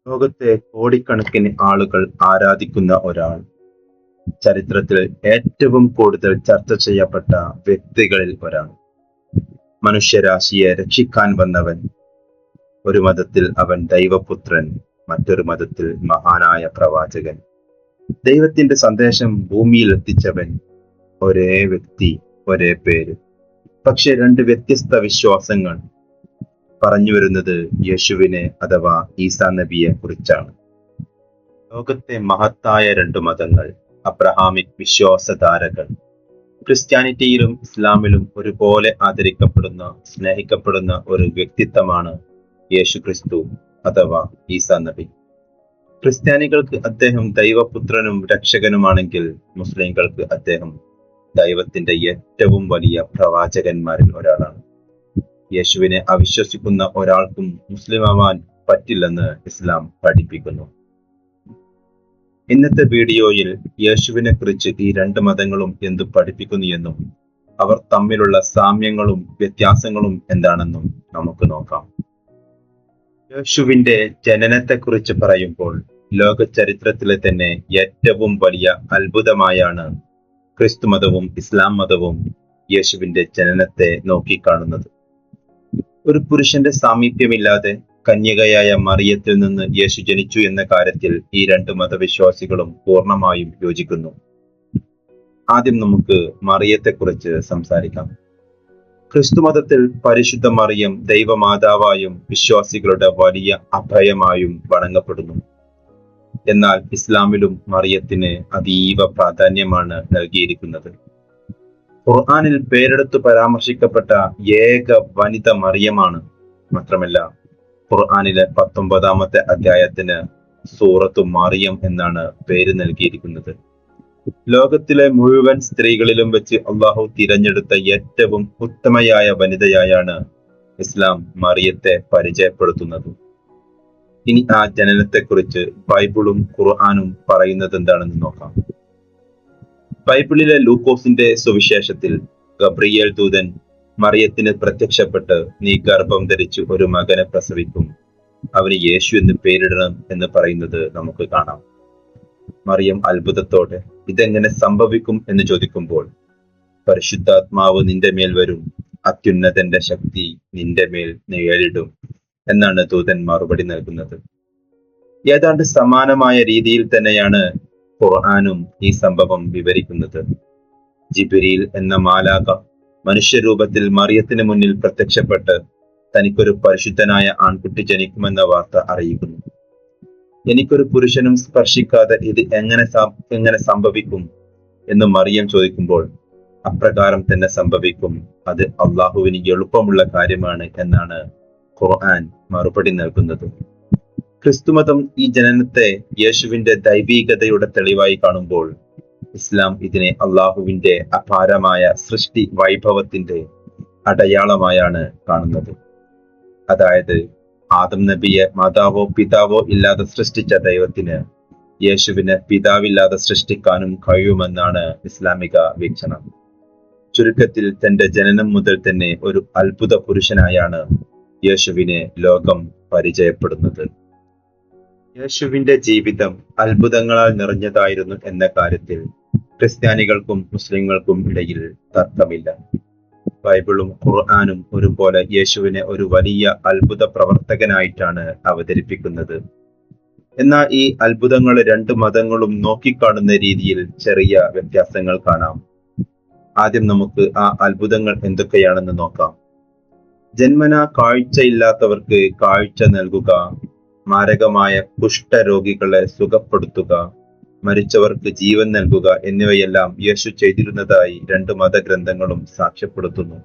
ലോകത്തെ കോടിക്കണക്കിന് ആളുകൾ ആരാധിക്കുന്ന ഒരാൾ, ചരിത്രത്തിൽ ഏറ്റവും കൂടുതൽ ചർച്ച ചെയ്യപ്പെട്ട വ്യക്തികളിൽ ഒരാൾ, മനുഷ്യരാശിയെ രക്ഷിക്കാൻ വന്നവൻ. ഒരു മതത്തിൽ അവൻ ദൈവപുത്രൻ, മറ്റൊരു മതത്തിൽ മഹാനായ പ്രവാചകൻ. ദൈവത്തിന്റെ സന്ദേശം ഭൂമിയിൽ എത്തിച്ചവൻ. ഒരേ വ്യക്തി, ഒരേ പേര്, പക്ഷെ രണ്ട് വ്യത്യസ്ത വിശ്വാസങ്ങൾ. പറഞ്ഞു വരുന്നത് യേശുവിനെ അഥവാ ഈസാ നബിയെ കുറിച്ചാണ്. ലോകത്തെ മഹത്തായ രണ്ടു മതങ്ങൾ, അബ്രഹാമിക് വിശ്വാസധാരകൾ. ക്രിസ്ത്യാനിറ്റിയിലും ഇസ്ലാമിലും ഒരുപോലെ ആദരിക്കപ്പെടുന്ന, സ്നേഹിക്കപ്പെടുന്ന ഒരു വ്യക്തിത്വമാണ് യേശു ക്രിസ്തു അഥവാ ഈസാ നബി. ക്രിസ്ത്യാനികൾക്ക് അദ്ദേഹം ദൈവപുത്രനും രക്ഷകനുമാണെങ്കിൽ, മുസ്ലിംകൾക്ക് അദ്ദേഹം ദൈവത്തിന്റെ ഏറ്റവും വലിയ പ്രവാചകന്മാരിൽ ഒരാളാണ്. യേശുവിനെ അവിശ്വസിക്കുന്ന ഒരാൾക്കും മുസ്ലിമാവാൻ പറ്റില്ലെന്ന് ഇസ്ലാം പഠിപ്പിക്കുന്നു. ഇന്നത്തെ വീഡിയോയിൽ യേശുവിനെ കുറിച്ച് ഈ രണ്ട് മതങ്ങളും എന്തു പഠിപ്പിക്കുന്നു എന്നും അവർ തമ്മിലുള്ള സാമ്യങ്ങളും വ്യത്യാസങ്ങളും എന്താണെന്നും നമുക്ക് നോക്കാം. യേശുവിന്റെ ജനനത്തെക്കുറിച്ച് പറയുമ്പോൾ ലോക ചരിത്രത്തിലെ തന്നെ ഏറ്റവും വലിയ അത്ഭുതമായാണ് ക്രിസ്തുമതവും ഇസ്ലാം മതവും യേശുവിന്റെ ജനനത്തെ നോക്കിക്കാണുന്നത്. ഒരു പുരുഷന്റെ സാമീപ്യമില്ലാതെ കന്യകയായ മറിയത്തിൽ നിന്ന് യേശു ജനിച്ചു എന്ന കാര്യത്തിൽ ഈ രണ്ട് മതവിശ്വാസികളും പൂർണ്ണമായും യോജിക്കുന്നു. ആദ്യം നമുക്ക് മറിയത്തെക്കുറിച്ച് സംസാരിക്കാം. ക്രിസ്തുമതത്തിൽ പരിശുദ്ധ മറിയം ദൈവമാതാവായും വിശ്വാസികളുടെ വലിയ അഭയമായും വണങ്ങപ്പെടുന്നു. എന്നാൽ ഇസ്ലാമിലും മറിയത്തിന് അതീവ പ്രാധാന്യമാണ് നൽകിയിരിക്കുന്നത്. ഖുർആനിൽ പേരെടുത്ത് പരാമർശിക്കപ്പെട്ട ഏക വനിത മറിയമാണ്. മാത്രമല്ല, ഖുർആനിലെ 19-ാമത്തെ അധ്യായത്തിന് സൂറത്തു മറിയം എന്നാണ് പേര് നൽകിയിരിക്കുന്നത്. ലോകത്തിലെ മുഴുവൻ സ്ത്രീകളിലും വെച്ച് അള്ളാഹു തിരഞ്ഞെടുത്ത ഏറ്റവും ഉത്തമയായ വനിതയായാണ് ഇസ്ലാം മറിയത്തെ പരിചയപ്പെടുത്തുന്നത്. ഇനി ആ ജനനത്തെക്കുറിച്ച് ബൈബിളും ഖുർആനും പറയുന്നത് എന്താണെന്ന് നോക്കാം. ബൈബിളിലെ ലൂക്കോസിന്റെ സുവിശേഷത്തിൽ ഗബ്രിയേൽ ദൂതൻ മറിയത്തിന് പ്രത്യക്ഷപ്പെട്ട്, നീ ഗർഭം ധരിച്ചു ഒരു മകനെ പ്രസവിക്കും, അവന് യേശു എന്ന് പേരിടണം എന്ന് പറയുന്നത് നമുക്ക് കാണാം. മറിയം അത്ഭുതത്തോടെ ഇതെങ്ങനെ സംഭവിക്കും എന്ന് ചോദിക്കുമ്പോൾ, പരിശുദ്ധാത്മാവ് നിന്റെ മേൽ വരും, അത്യുന്നതന്റെ ശക്തി നിന്റെ മേൽ നിഴലിടും എന്നാണ് ദൂതൻ മറുപടി നൽകുന്നത്. ഏതാണ്ട് സമാനമായ രീതിയിൽ തന്നെയാണ് ഖുർആനും ഈ സംഭവം വിവരിക്കുന്നത്. ജിബ്രീൽ എന്ന മാലാഖ മനുഷ്യരൂപത്തിൽ മറിയത്തിന് മുന്നിൽ പ്രത്യക്ഷപ്പെട്ട് തനിക്കൊരു പരിശുദ്ധനായ ആൺകുട്ടി ജനിക്കുമെന്ന വാർത്ത അറിയിക്കുന്നു. എനിക്കൊരു പുരുഷനും സ്പർശിക്കാതെ ഇത് എങ്ങനെ സംഭവിക്കും എന്ന് മറിയം ചോദിക്കുമ്പോൾ, അപ്രകാരം തന്നെ സംഭവിക്കും, അത് അള്ളാഹുവിന് എളുപ്പമുള്ള കാര്യമാണ് എന്നാണ് ഖുർആൻ മറുപടി നൽകുന്നത്. ക്രിസ്തുമതം ഈ ജനനത്തെ യേശുവിന്റെ ദൈവീകതയുടെ തെളിവായി കാണുമ്പോൾ, ഇസ്ലാം ഇതിനെ അള്ളാഹുവിന്റെ അപാരമായ സൃഷ്ടി വൈഭവത്തിന്റെ അടയാളമായാണ് കാണുന്നത്. അതായത്, ആദം നബിയെ മാതാവോ പിതാവോ ഇല്ലാതെ സൃഷ്ടിച്ച ദൈവത്തിന് യേശുവിനെ പിതാവില്ലാതെ സൃഷ്ടിക്കാനും കഴിയുമെന്നാണ് ഇസ്ലാമിക വീക്ഷണം. ചുരുക്കത്തിൽ, തന്റെ ജനനം മുതൽ തന്നെ ഒരു അത്ഭുത പുരുഷനായാണ് യേശുവിനെ ലോകം പരിചയപ്പെടുന്നത്. യേശുവിന്റെ ജീവിതം അത്ഭുതങ്ങളാൽ നിറഞ്ഞതായിരുന്നു എന്ന കാര്യത്തിൽ ക്രിസ്ത്യാനികൾക്കും മുസ്ലിങ്ങൾക്കും ഇടയിൽ തർക്കമില്ല. ബൈബിളും ഖുർആനും ഒരുപോലെ യേശുവിനെ ഒരു വലിയ അത്ഭുത പ്രവർത്തകനായിട്ടാണ് അവതരിപ്പിക്കുന്നത്. എന്നാൽ ഈ അത്ഭുതങ്ങൾ രണ്ട് മതങ്ങളും നോക്കിക്കാണുന്ന രീതിയിൽ ചെറിയ വ്യത്യാസങ്ങൾ കാണാം. ആദ്യം നമുക്ക് ആ അത്ഭുതങ്ങൾ എന്തൊക്കെയാണെന്ന് നോക്കാം. ജന്മനാ കാഴ്ചയില്ലാത്തവർക്ക് കാഴ്ച നൽകുക, മാരകമായ കുഷ്ഠരോഗികളെ സുഖപ്പെടുത്തുക, മരിച്ചവർക്ക് ജീവൻ നൽകുക എന്നിവയെല്ലാം യേശു ചെയ്തിരുന്നതായി രണ്ട് മതഗ്രന്ഥങ്ങളും സാക്ഷ്യപ്പെടുത്തുന്നു.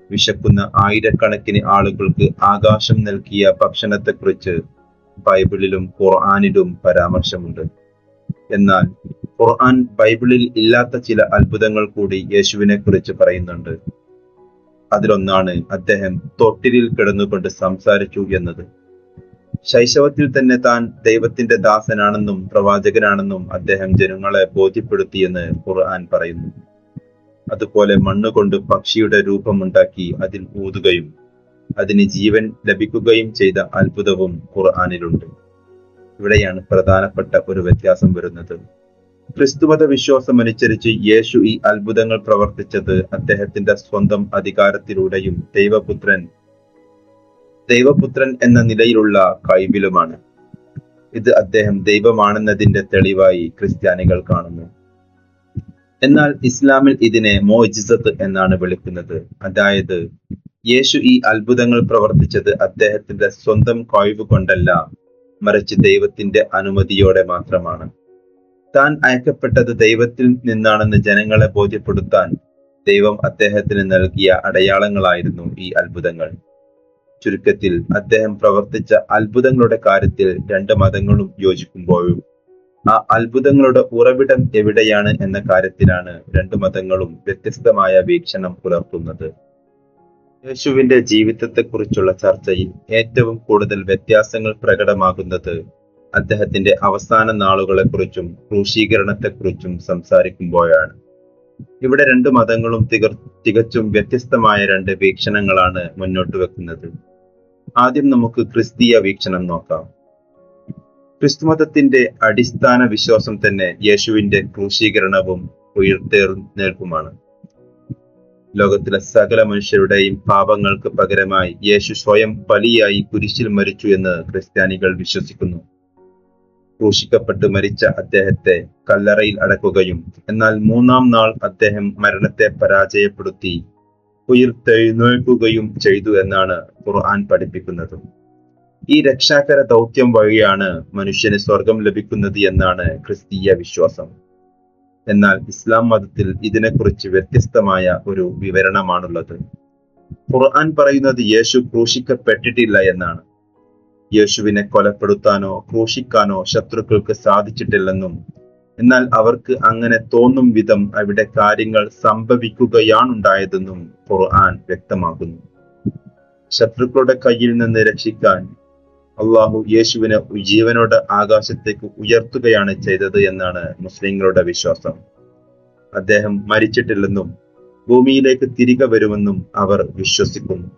വിശക്കുന്ന ആയിരക്കണക്കിന് ആളുകൾക്ക് ആകാശം നൽകിയ ഭക്ഷണത്തെക്കുറിച്ച് ബൈബിളിലും ഖുർആനിലും പരാമർശമുണ്ട്. എന്നാൽ ഖുർആൻ ബൈബിളിൽ ഇല്ലാത്ത ചില അത്ഭുതങ്ങൾ കൂടി യേശുവിനെ കുറിച്ച് പറയുന്നുണ്ട്. അതിലൊന്നാണ് അദ്ദേഹം തൊട്ടിലിൽ കിടന്നുകൊണ്ട് സംസാരിച്ചു എന്നത്. ശൈശവത്തിൽ തന്നെ താൻ ദൈവത്തിന്റെ ദാസനാണെന്നും പ്രവാചകനാണെന്നും അദ്ദേഹം ജനങ്ങളെ ബോധ്യപ്പെടുത്തിയെന്ന് ഖുർആൻ പറയുന്നു. അതുപോലെ മണ്ണുകൊണ്ട് പക്ഷിയുടെ രൂപമുണ്ടാക്കി അതിൽ ഊതുകയും അതിന് ജീവൻ ലഭിക്കുകയും ചെയ്ത അത്ഭുതവും ഖുർആനിലുണ്ട്. ഇവിടെയാണ് പ്രധാനപ്പെട്ട ഒരു വ്യത്യാസം വരുന്നത്. ക്രിസ്തുമത വിശ്വാസം അനുസരിച്ച് യേശു ഈ അത്ഭുതങ്ങൾ പ്രവർത്തിച്ചത് അദ്ദേഹത്തിന്റെ സ്വന്തം അധികാരത്തിലൂടെയും ദൈവപുത്രൻ എന്ന നിലയിലുള്ള കഴിവിലുമാണ്. ഇത് അദ്ദേഹം ദൈവമാണെന്നതിന്റെ തെളിവായി ക്രിസ്ത്യാനികൾ കാണുന്നു. എന്നാൽ ഇസ്ലാമിൽ ഇതിനെ മോജിസത്ത് എന്നാണ് വിളിക്കുന്നത്. അതായത് യേശു ഈ അത്ഭുതങ്ങൾ പ്രവർത്തിച്ചത് അദ്ദേഹത്തിന്റെ സ്വന്തം കഴിവ് കൊണ്ടല്ല, മറിച്ച് ദൈവത്തിന്റെ അനുമതിയോടെ മാത്രമാണ്. താൻ അയക്കപ്പെട്ടത് ദൈവത്തിൽ നിന്നാണെന്ന് ജനങ്ങളെ ബോധ്യപ്പെടുത്താൻ ദൈവം അദ്ദേഹത്തിന് നൽകിയ അടയാളങ്ങളായിരുന്നു ഈ അത്ഭുതങ്ങൾ. ചുരുക്കത്തിൽ അദ്ദേഹം പ്രവർത്തിച്ച അത്ഭുതങ്ങളുടെ കാര്യത്തിൽ രണ്ട് മതങ്ങളും യോജിക്കുമ്പോഴും ആ അത്ഭുതങ്ങളുടെ ഉറവിടം എവിടെയാണ് എന്ന കാര്യത്തിലാണ് രണ്ട് മതങ്ങളും വ്യത്യസ്തമായ വീക്ഷണം പുലർത്തുന്നത്. യേശുവിന്റെ ജീവിതത്തെക്കുറിച്ചുള്ള ചർച്ചയിൽ ഏറ്റവും കൂടുതൽ വ്യത്യാസങ്ങൾ പ്രകടമാകുന്നത് അദ്ദേഹത്തിന്റെ അവസാന നാളുകളെക്കുറിച്ചും ക്രൂശീകരണത്തെക്കുറിച്ചും സംസാരിക്കുമ്പോഴാണ്. ഇവിടെ രണ്ട് മതങ്ങളും തികച്ചും വ്യത്യസ്തമായ രണ്ട് വീക്ഷണങ്ങളാണ് മുന്നോട്ട് വെക്കുന്നത്. ആദ്യം നമുക്ക് ക്രിസ്തീയ വീക്ഷണം നോക്കാം. ക്രിസ്തുമതത്തിന്റെ അടിസ്ഥാന വിശ്വാസം തന്നെ യേശുവിന്റെ ക്രൂശീകരണവും ഉയർത്തെഴുന്നേൽപ്പുമാണ്. ലോകത്തിലെ സകല മനുഷ്യരുടെയും പാപങ്ങൾക്ക് പകരമായി യേശു സ്വയം ബലിയായി കുരിശിൽ മരിച്ചു എന്ന് ക്രിസ്ത്യാനികൾ വിശ്വസിക്കുന്നു. ക്രൂശിക്കപ്പെട്ട് മരിച്ച അദ്ദേഹത്തെ കല്ലറയിൽ അടക്കുകയും എന്നാൽ മൂന്നാം നാൾ അദ്ദേഹം മരണത്തെ പരാജയപ്പെടുത്തി ഉയർത്തെഴുന്നേൽക്കുകയും ചെയ്തു എന്നാണ് ഖുർആൻ പഠിപ്പിക്കുന്നത്. ഈ രക്ഷാകര ദൗത്യം വഴിയാണ് മനുഷ്യന് സ്വർഗം ലഭിക്കുന്നത് എന്നാണ് ക്രിസ്തീയ വിശ്വാസം. എന്നാൽ ഇസ്ലാം മതത്തിൽ ഇതിനെക്കുറിച്ച് വ്യത്യസ്തമായ ഒരു വിവരണമാണുള്ളത്. ഖുർആൻ പറയുന്നത് യേശു ക്രൂശിക്കപ്പെട്ടിട്ടില്ല എന്നാണ്. യേശുവിനെ കൊലപ്പെടുത്താനോ ക്രൂശിക്കാനോ ശത്രുക്കൾക്ക് സാധിച്ചിട്ടില്ലെന്നും എന്നാൽ അവർക്ക് അങ്ങനെ തോന്നും വിധം അവിടെ കാര്യങ്ങൾ സംഭവിക്കുകയാണുണ്ടായതെന്നും ഖുർആൻ വ്യക്തമാക്കുന്നു. ശത്രുക്കളുടെ കയ്യിൽ നിന്ന് രക്ഷിക്കാൻ അള്ളാഹു യേശുവിനെ ജീവനോടെ ആകാശത്തേക്ക് ഉയർത്തുകയാണ് ചെയ്തത് എന്നാണ് മുസ്ലിങ്ങളുടെ വിശ്വാസം. അദ്ദേഹം മരിച്ചിട്ടില്ലെന്നും ഭൂമിയിലേക്ക് തിരികെ വരുമെന്നും അവർ വിശ്വസിക്കുന്നു.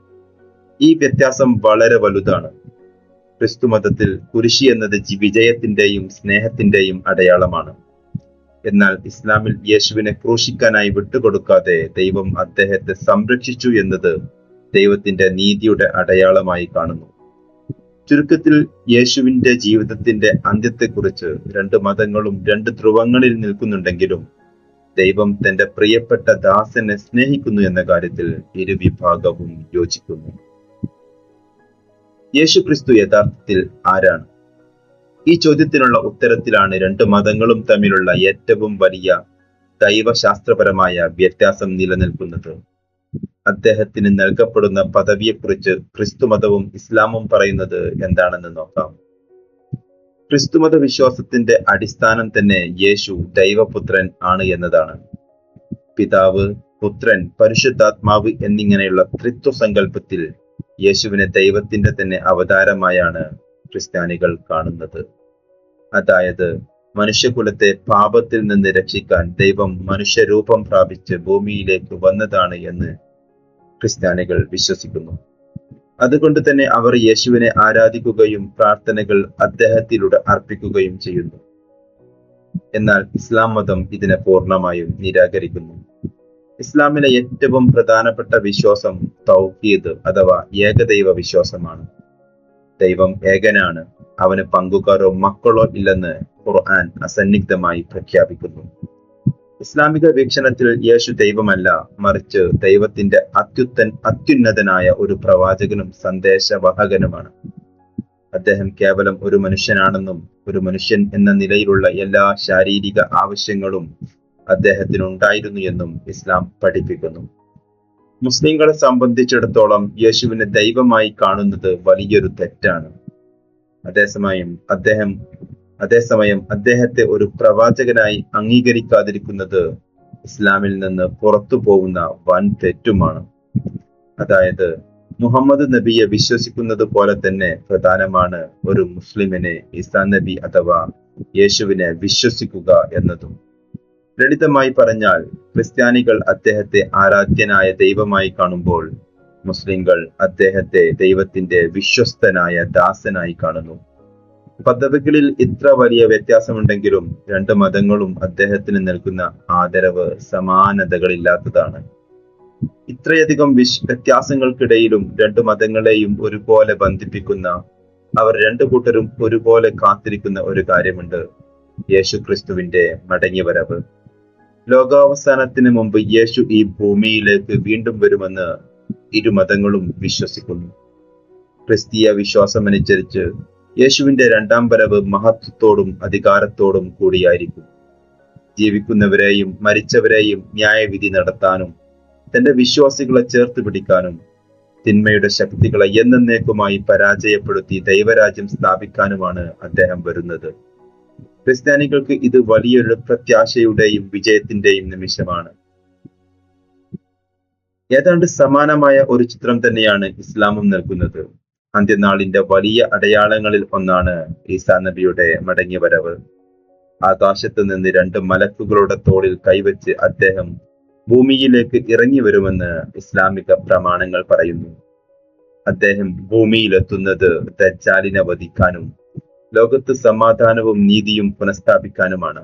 ഈ വ്യത്യാസം വളരെ വലുതാണ്. ക്രിസ്തുമതത്തിൽ കുരിശി എന്നത് വിജയത്തിന്റെയും സ്നേഹത്തിന്റെയും അടയാളമാണ്. എന്നാൽ ഇസ്ലാമിൽ യേശുവിനെ ക്രൂശിക്കാനായി വിട്ടുകൊടുക്കാതെ ദൈവം അദ്ദേഹത്തെ സംരക്ഷിച്ചു എന്നത് ദൈവത്തിന്റെ നീതിയുടെ അടയാളമായി കാണുന്നു. ചുരുക്കത്തിൽ യേശുവിന്റെ ജീവിതത്തിന്റെ അന്ത്യത്തെക്കുറിച്ച് രണ്ട് മതങ്ങളും രണ്ട് ധ്രുവങ്ങളിൽ നിൽക്കുന്നുണ്ടെങ്കിലും ദൈവം തന്റെ പ്രിയപ്പെട്ട ദാസനെ സ്നേഹിക്കുന്നു എന്ന കാര്യത്തിൽ ഇരുവിഭാഗവും യോജിക്കുന്നു. യേശു ക്രിസ്തു യഥാർത്ഥത്തിൽ ആരാണ്? ഈ ചോദ്യത്തിനുള്ള ഉത്തരത്തിലാണ് രണ്ട് മതങ്ങളും തമ്മിലുള്ള ഏറ്റവും വലിയ ദൈവശാസ്ത്രപരമായ വ്യത്യാസം നിലനിൽക്കുന്നത്. അദ്ദേഹത്തിന് നൽകപ്പെടുന്ന പദവിയെക്കുറിച്ച് ക്രിസ്തുമതവും ഇസ്ലാമും പറയുന്നത് എന്താണെന്ന് നോക്കാം. ക്രിസ്തുമത വിശ്വാസത്തിന്റെ അടിസ്ഥാനം തന്നെ യേശു ദൈവപുത്രൻ ആണ് എന്നതാണ്. പിതാവ്, പുത്രൻ, പരിശുദ്ധാത്മാവ് എന്നിങ്ങനെയുള്ള ത്രിത്വ സങ്കല്പത്തിൽ യേശുവിനെ ദൈവത്തിന്റെ തന്നെ അവതാരമായാണ് ക്രിസ്ത്യാനികൾ കാണുന്നത്. അതായത് മനുഷ്യകുലത്തെ പാപത്തിൽ നിന്ന് രക്ഷിക്കാൻ ദൈവം മനുഷ്യരൂപം പ്രാപിച്ച് ഭൂമിയിലേക്ക് വന്നതാണ് എന്ന് ക്രിസ്ത്യാനികൾ വിശ്വസിക്കുന്നു. അതുകൊണ്ട് തന്നെ അവർ യേശുവിനെ ആരാധിക്കുകയും പ്രാർത്ഥനകൾ അദ്ദേഹത്തിലൂടെ അർപ്പിക്കുകയും ചെയ്യുന്നു. എന്നാൽ ഇസ്ലാം മതം ഇതിനെ പൂർണ്ണമായും നിരാകരിക്കുന്നു. ഇസ്ലാമിലെ ഏറ്റവും പ്രധാനപ്പെട്ട വിശ്വാസം തൗഹീദ് അഥവാ ഏകദൈവ വിശ്വാസമാണ്. ദൈവം ഏകനാണ്, അവന് പങ്കുകാരോ മക്കളോ ഇല്ലെന്ന് ഖുർആൻ അസന്നിഗ്ധമായി പ്രഖ്യാപിക്കുന്നു. ഇസ്ലാമിക വീക്ഷണത്തിൽ യേശു ദൈവമല്ല, മറിച്ച് ദൈവത്തിന്റെ അത്യുന്നതനായ ഒരു പ്രവാചകനും സന്ദേശവാഹകനുമാണ്. അദ്ദേഹം കേവലം ഒരു മനുഷ്യനാണെന്നും ഒരു മനുഷ്യൻ എന്ന നിലയിലുള്ള എല്ലാ ശാരീരിക ആവശ്യങ്ങളും അദ്ദേഹത്തിനുണ്ടായിരുന്നു എന്നും ഇസ്ലാം പഠിപ്പിക്കുന്നു. മുസ്ലിങ്ങളെ സംബന്ധിച്ചിടത്തോളം യേശുവിനെ ദൈവമായി കാണുന്നത് വലിയൊരു തെറ്റാണ്. അതേസമയം അദ്ദേഹത്തെ ഒരു പ്രവാചകനായി അംഗീകരിക്കാതിരിക്കുന്നത് ഇസ്ലാമിൽ നിന്ന് പുറത്തു പോകുന്ന വൻ തെറ്റുമാണ്. അതായത് മുഹമ്മദ് നബിയെ വിശ്വസിക്കുന്നത് പോലെ തന്നെ പ്രധാനമാണ് ഒരു മുസ്ലിമിനെ ഈസാ നബി അഥവാ യേശുവിനെ വിശ്വസിക്കുക എന്നതും. ലളിതമായി പറഞ്ഞാൽ ക്രിസ്ത്യാനികൾ അദ്ദേഹത്തെ ആരാധ്യനായ ദൈവമായി കാണുമ്പോൾ മുസ്ലിങ്ങൾ അദ്ദേഹത്തെ ദൈവത്തിന്റെ വിശ്വസ്തനായ ദാസനായി കാണുന്നു. പദവികളിൽ ഇത്ര വലിയ വ്യത്യാസമുണ്ടെങ്കിലും രണ്ട് മതങ്ങളും അദ്ദേഹത്തിന് നൽകുന്ന ആദരവ് സമാനതകളില്ലാത്തതാണ്. ഇത്രയധികം വ്യത്യാസങ്ങൾക്കിടയിലും രണ്ടു മതങ്ങളെയും ഒരുപോലെ ബന്ധിപ്പിക്കുന്ന, അവർ രണ്ടു കൂട്ടരും ഒരുപോലെ കാത്തിരിക്കുന്ന ഒരു കാര്യമുണ്ട്: യേശു ക്രിസ്തുവിന്റെ മടങ്ങിവരവ്. ലോകാവസാനത്തിന് മുമ്പ് യേശു ഈ ഭൂമിയിലേക്ക് വീണ്ടും വരുമെന്ന് ഇരുമതങ്ങളും വിശ്വസിക്കുന്നു. ക്രിസ്തീയ വിശ്വാസമനുസരിച്ച് യേശുവിന്റെ രണ്ടാം വരവ് മഹത്വത്തോടും അധികാരത്തോടും കൂടിയായിരിക്കും. ജീവിക്കുന്നവരെയും മരിച്ചവരെയും ന്യായവിധി നടത്താനും തന്റെ വിശ്വാസികളെ ചേർത്ത് പിടിക്കാനും തിന്മയുടെ ശക്തികളെ എന്നേക്കുമായി പരാജയപ്പെടുത്തി ദൈവരാജ്യം സ്ഥാപിക്കാനുമാണ് അദ്ദേഹം വരുന്നത്. ക്രിസ്ത്യാനികൾക്ക് ഇത് വലിയൊരു പ്രത്യാശയുടെയും വിജയത്തിന്റെയും നിമിഷമാണ്. ഏതാണ്ട് സമാനമായ ഒരു ചിത്രം തന്നെയാണ് ഇസ്ലാമും നൽകുന്നത്. അന്ത്യനാളിന്റെ വലിയ അടയാളങ്ങളിൽ ഒന്നാണ് ഈസാ നബിയുടെ മടങ്ങിവരവ്. ആകാശത്ത് നിന്ന് രണ്ട് മലക്കുകളുടെ തോളിൽ കൈവച്ച് അദ്ദേഹം ഭൂമിയിലേക്ക് ഇറങ്ങി വരുമെന്ന് ഇസ്ലാമിക പ്രമാണങ്ങൾ പറയുന്നു. അദ്ദേഹം ഭൂമിയിലെത്തുന്നത് ദജ്ജാലിനെ വധിക്കാനും ലോകത്ത് സമാധാനവും നീതിയും പുനഃസ്ഥാപിക്കാനുമാണ്.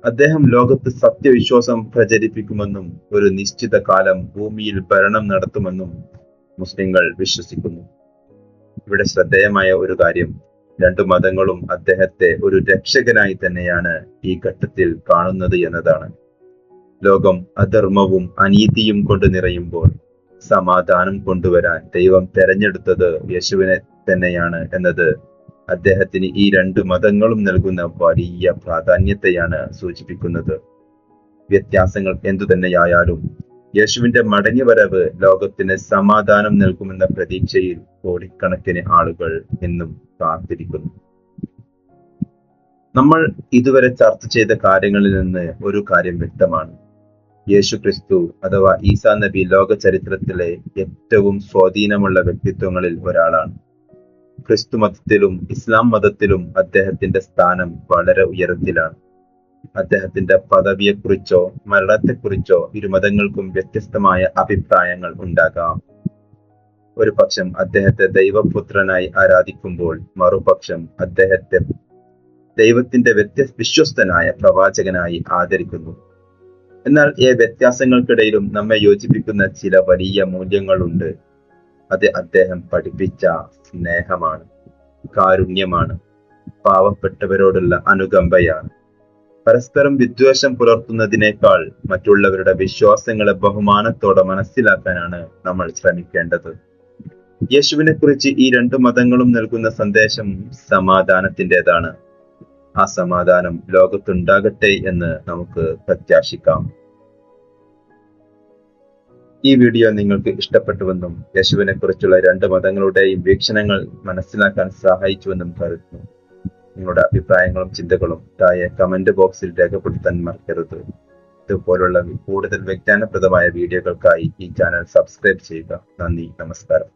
അദ്ദേഹം ലോകത്ത് സത്യവിശ്വാസം പ്രചരിപ്പിക്കുമെന്നും ഒരു നിശ്ചിത കാലം ഭൂമിയിൽ ഭരണം നടത്തുമെന്നും മുസ്ലിങ്ങൾ വിശ്വസിക്കുന്നു. ഇവിടെ ശ്രദ്ധേയമായ ഒരു കാര്യം, രണ്ടു മതങ്ങളും അദ്ദേഹത്തെ ഒരു രക്ഷകനായി തന്നെയാണ് ഈ ഘട്ടത്തിൽ കാണുന്നത് എന്നതാണ്. ലോകം അധർമ്മവും അനീതിയും കൊണ്ട് നിറയുമ്പോൾ സമാധാനം കൊണ്ടുവരാൻ ദൈവം തെരഞ്ഞെടുത്തത് യേശുവിനെ തന്നെയാണ് എന്നത് അദ്ദേഹത്തിന് ഈ രണ്ട് മതങ്ങളും നൽകുന്ന വലിയ പ്രാധാന്യത്തെയാണ് സൂചിപ്പിക്കുന്നത്. വ്യത്യാസങ്ങൾ എന്തുതന്നെയായാലും യേശുവിന്റെ മടങ്ങിവരവ് ലോകത്തിന് സമാധാനം നൽകുമെന്ന പ്രതീക്ഷയിൽ കോടിക്കണക്കിന് ആളുകൾ ഇന്നും കാത്തിരിക്കുന്നു. നമ്മൾ ഇതുവരെ ചർച്ച ചെയ്ത കാര്യങ്ങളിൽ നിന്ന് ഒരു കാര്യം വ്യക്തമാണ്: യേശു ക്രിസ്തു അഥവാ ഈസാ നബി ലോക ചരിത്രത്തിലെ ഏറ്റവും സ്വാധീനമുള്ള വ്യക്തിത്വങ്ങളിൽ ഒരാളാണ്. ക്രിസ്തു മതത്തിലും ഇസ്ലാം മതത്തിലും അദ്ദേഹത്തിന്റെ സ്ഥാനം വളരെ ഉയരത്തിലാണ്. അദ്ദേഹത്തിന്റെ പദവിയെക്കുറിച്ചോ മരണത്തെക്കുറിച്ചോ ഇരുമതങ്ങൾക്കും വ്യത്യസ്തമായ അഭിപ്രായങ്ങൾ ഉണ്ടാകാം. ഒരു പക്ഷം അദ്ദേഹത്തെ ദൈവപുത്രനായി ആരാധിക്കുമ്പോൾ മറുപക്ഷം അദ്ദേഹത്തെ ദൈവത്തിന്റെ വിശ്വസ്തനായ പ്രവാചകനായി ആദരിക്കുന്നു. എന്നാൽ ഈ വ്യത്യാസങ്ങൾക്കിടയിലും നമ്മെ യോജിപ്പിക്കുന്ന ചില വലിയ മൂല്യങ്ങളുണ്ട്. അത് അദ്ദേഹം പഠിപ്പിച്ച സ്നേഹമാണ്, കാരുണ്യമാണ്, പാവപ്പെട്ടവരോടുള്ള അനുകമ്പയാണ്. പരസ്പരം വിദ്വേഷം പുലർത്തുന്നതിനേക്കാൾ മറ്റുള്ളവരുടെ വിശ്വാസങ്ങളെ ബഹുമാനത്തോടെ മനസ്സിലാക്കാനാണ് നമ്മൾ ശ്രമിക്കേണ്ടത്. യേശുവിനെ കുറിച്ച് ഈ രണ്ടു മതങ്ങളും നൽകുന്ന സന്ദേശം സമാധാനത്തിൻ്റെതാണ്. ആ സമാധാനം ലോകത്തുണ്ടാകട്ടെ എന്ന് നമുക്ക് പ്രത്യാശിക്കാം. ഈ വീഡിയോ നിങ്ങൾക്ക് ഇഷ്ടപ്പെട്ടുവെന്നും യേശുവിനെ കുറിച്ചുള്ള രണ്ട് മതങ്ങളുടെയും വീക്ഷണങ്ങൾ മനസ്സിലാക്കാൻ സഹായിച്ചുവെന്നും കരുതുന്നു. നിങ്ങളുടെ അഭിപ്രായങ്ങളും ചിന്തകളും താഴെ കമന്റ് ബോക്സിൽ രേഖപ്പെടുത്താൻ മറക്കരുത്. ഇതുപോലുള്ള കൂടുതൽ വിജ്ഞാനപ്രദമായ വീഡിയോകൾക്കായി ഈ ചാനൽ സബ്സ്ക്രൈബ് ചെയ്യുക. നന്ദി, നമസ്കാരം.